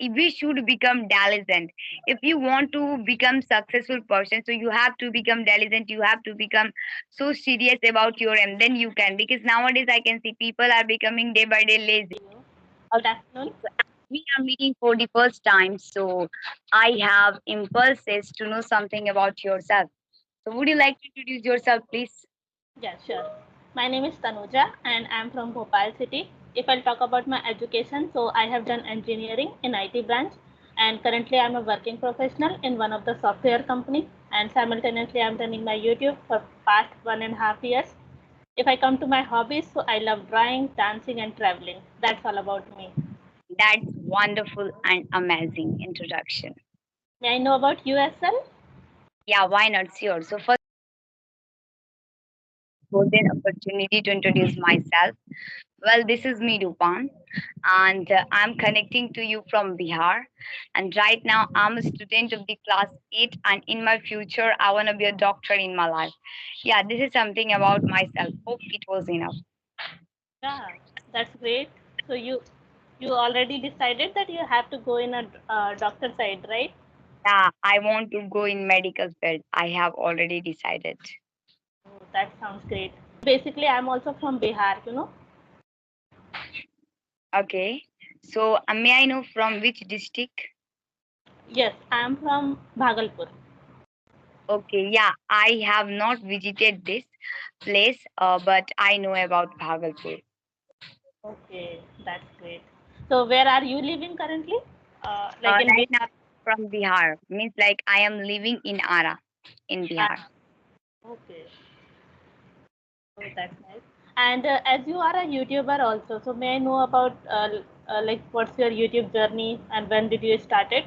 we should become diligent. If you want to become successful person, so you have to become diligent, you have to become so serious about your aim, then you can. Because nowadays I can see people are becoming day by day lazy. Good afternoon. So we are meeting for the first time, so I have impulses to know something about yourself. So would you like to introduce yourself, please? Yeah, sure. My name is Tanuja and I'm from Bhopal city. If I'll talk about my education, so I have done engineering in IT branch and currently I'm a working professional in one of the software company and simultaneously I'm running my YouTube for past 1.5 years. If I come to my hobbies, so I love drawing, dancing and traveling. That's all about me. That's wonderful and amazing introduction. May I know about you as well? Yeah, why not? Sure. So first, golden opportunity to introduce myself. Well, this is me, Rupan, and I'm connecting to you from Bihar. And right now, I'm a student of the class 8, and in my future, I want to be a doctor in my life. Yeah, this is something about myself. Hope it was enough. Yeah, that's great. So you already decided that you have to go in a doctor side, right? Yeah, I want to go in medical field. I have already decided. Oh, that sounds great. Basically, I'm also from Bihar. Okay. So, may I know from which district? Yes, I'm from Bhagalpur. Okay, yeah, I have not visited this place, but I know about Bhagalpur. Okay, that's great. So where are you living currently? Like in Right which? now, from Bihar, means like I am living in Ara, in Ah, Bihar. okay, oh, that's nice. And as you are a YouTuber also, so may I know about like what's your YouTube journey and when did you start it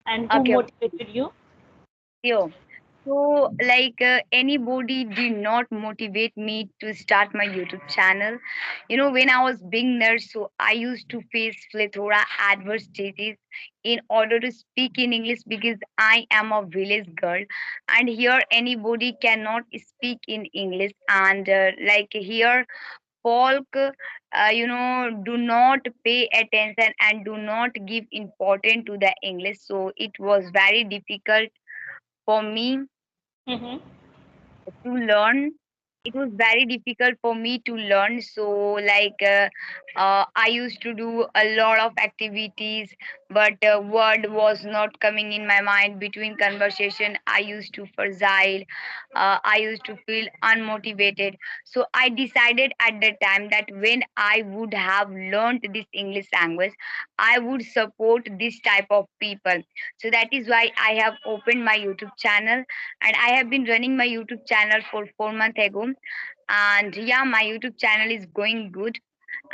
and who Okay, motivated you? okay. So, anybody did not motivate me to start my YouTube channel. You know, when I was beginner, so I used to face plethora adversities in order to speak in English because I am a village girl, and here anybody cannot speak in English. And here, folk, do not pay attention and do not give importance to the English. So it was very difficult for me Mm-hmm. to learn. It was very difficult for me to learn. So I used to do a lot of activities, but word was not coming in my mind. Between conversation, I used to fragile. I used to feel unmotivated. So I decided at the time that when I would have learned this English language, I would support this type of people. So that is why I have opened my YouTube channel, and I have been running my YouTube channel for 4 months ago. And yeah, my YouTube channel is going good.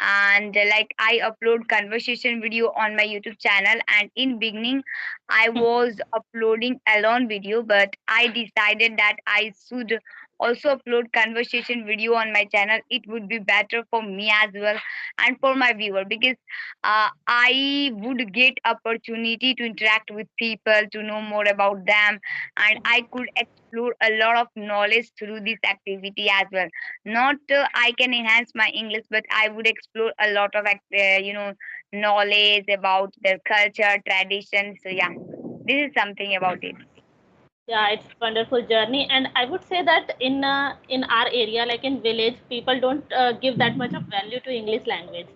And I upload conversation video on my YouTube channel. And in beginning, I was uploading alone video, but I decided that I should also upload conversation video on my channel. It would be better for me as well and for my viewer, because I would get opportunity to interact with people, to know more about them, and I could explore a lot of knowledge through this activity as well. Not I can enhance my English, but I would explore a lot of knowledge about their culture, tradition. So yeah, this is something about it. Yeah, it's wonderful journey, and I would say that in our area, like in village, people don't give that much of value to English language.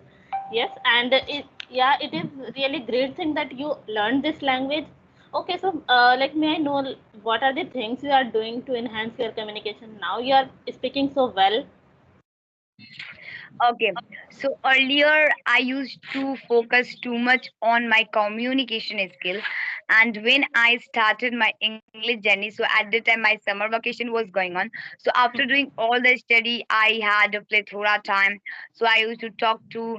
Yes, and yeah, it is really great thing that you learned this language. Okay, so like may I know what are the things you are doing to enhance your communication now? You are speaking so well. Okay, so earlier I used to focus too much on my communication skill, and when I started my English journey, so at the time my summer vacation was going on. So after doing all the study, I had a plethora time. So I used to talk to,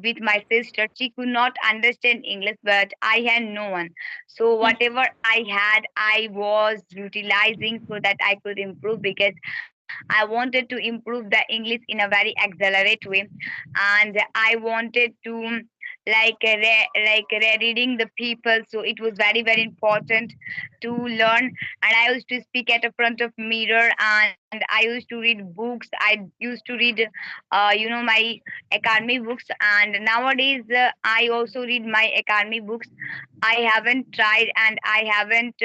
with my sister. She could not understand English, but I had no one. So whatever I had, I was utilizing so that I could improve, because I wanted to improve the English in a very accelerate way, and I wanted to reading the people. So it was very very important to learn. And I used to speak at the front of mirror, and I used to read books. I used to read my academy books. And nowadays I also read my academy books. I haven't tried, and I haven't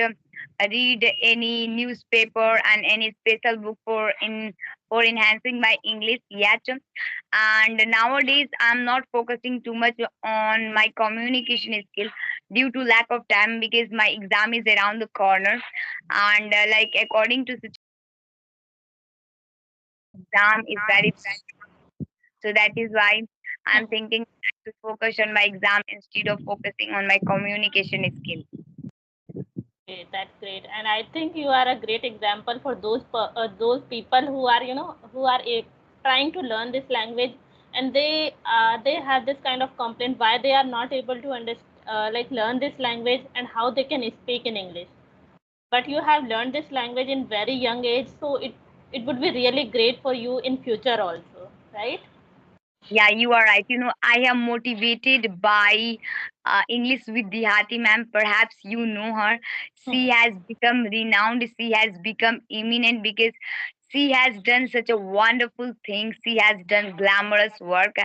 read any newspaper and any special book for enhancing my English yet. And nowadays I'm not focusing too much on my communication skill due to lack of time, because my exam is around the corner. And according to situation, my exam is very, so that is why I'm thinking to focus on my exam instead of focusing on my communication skill. Okay, that's great, and I think you are a great example for those people who are who are trying to learn this language, and they have this kind of complaint why they are not able to like learn this language and how they can speak in English. But you have learned this language in very young age, so it would be really great for you in future also, right? Yeah, you are right. I am motivated by English with Dihati ma'am. Perhaps you know her. She has become renowned. She has become eminent because she has done such a wonderful thing. She has done glamorous work,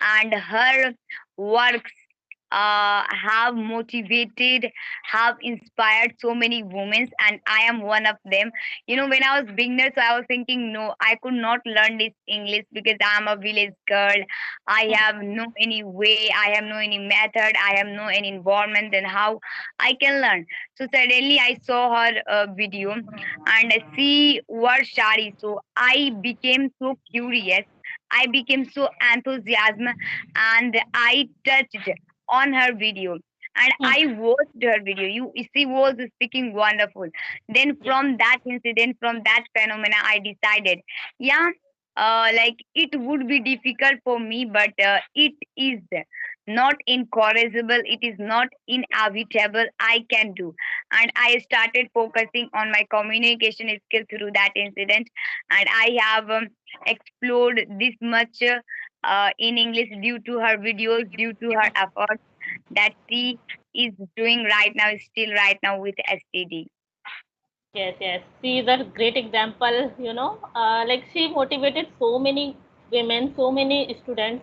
and her works have motivated, have inspired so many women, and I am one of them. When I was beginner, so I was thinking, no, I could not learn this English because I am a village girl. I have no any way, I have no any method, I have no any environment, then how I can learn. So suddenly I saw her video, and I see word shari. So I became so curious. I became so enthusiastic, and I touched on her video, and I watched her video. She was speaking wonderful. Then Yes. from that incident, from that phenomena, I decided, yeah, it would be difficult for me, but it is not incorrigible. It is not inevitable. I can do, and I started focusing on my communication skill through that incident, and I have explored this much in English due to her videos, due to her efforts that she is doing right now, still right now with STD. Yes, yes. She is a great example, like she motivated so many women, so many students.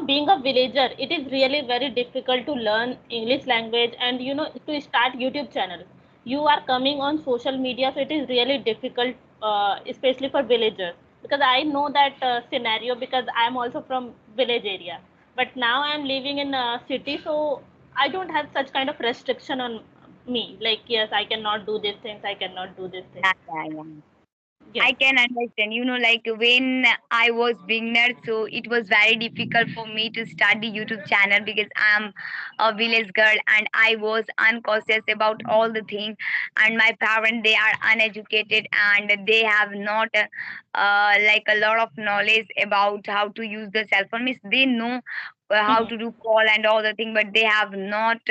Being a villager, it is really very difficult to learn English language and, to start YouTube channel. You are coming on social media, so it is really difficult, especially for villagers. Because I know that scenario because I am also from village area. But now I am living in a city, so I don't have such kind of restriction on me. Like, yes, I cannot do these things, I cannot do these things. Yeah, yeah, yeah. Yes. I can understand. When I was beginner, so it was very difficult for me to start the YouTube channel because I'm a village girl and I was uncautious about all the things. And my parents, they are uneducated and they have not a lot of knowledge about how to use the cell phone. Means they know how to do call and all the thing, but they have not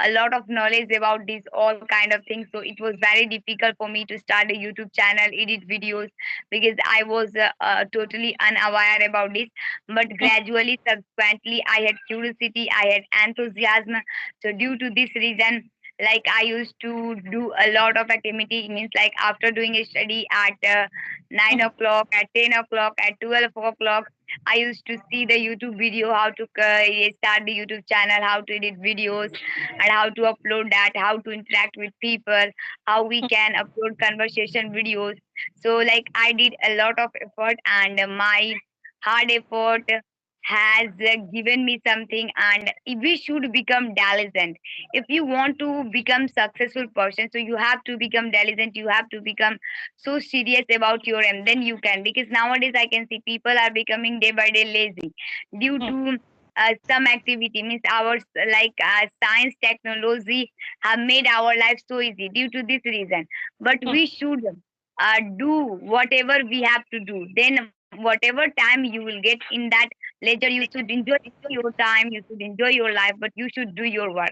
a lot of knowledge about these all kind of things. So it was very difficult for me to start a YouTube channel, edit videos, because I was totally unaware about this. But gradually, subsequently, I had curiosity, I had enthusiasm. So due to this reason, I used to do a lot of activity. It means after doing a study at 9 o'clock, at 10 o'clock, at 12 o'clock, I used to see the YouTube video how to start the YouTube channel, how to edit videos, and how to upload that, how to interact with people, how we can upload conversation videos. So I did a lot of effort, and my hard effort has given me something. And we should become diligent if you want to become successful person. So you have to become diligent, you have to become so serious about your aim, then you can. Because nowadays I can see people are becoming day by day lazy due to some activity. Means our science technology have made our life so easy due to this reason. But we should do whatever we have to do. Then whatever time you will get in that leisure, you should enjoy your time, you should enjoy your life, but you should do your work.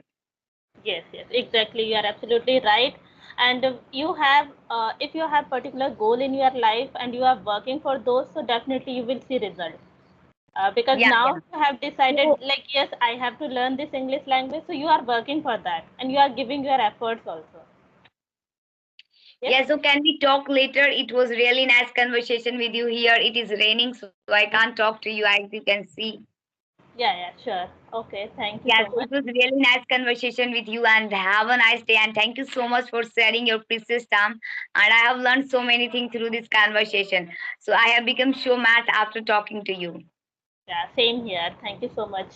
Yes, yes, exactly. You are absolutely right. And if you have particular goal in your life and you are working for those, so definitely you will see results. Because Yeah, now yeah. you have decided, So like, yes, I have to learn this English language, so you are working for that and you are giving your efforts also. Yes. yeah, so can we talk later? It was really nice conversation with you here. It is raining, so I can't talk to you as you can see. Yeah, yeah, sure. Okay, thank you Yeah, so so it much. was really nice conversation with you and have a nice day and thank you so much for sharing your precious time. And I have learned so many things through this conversation. So I have become so mad after talking to you. Yeah, same here. Thank you so much.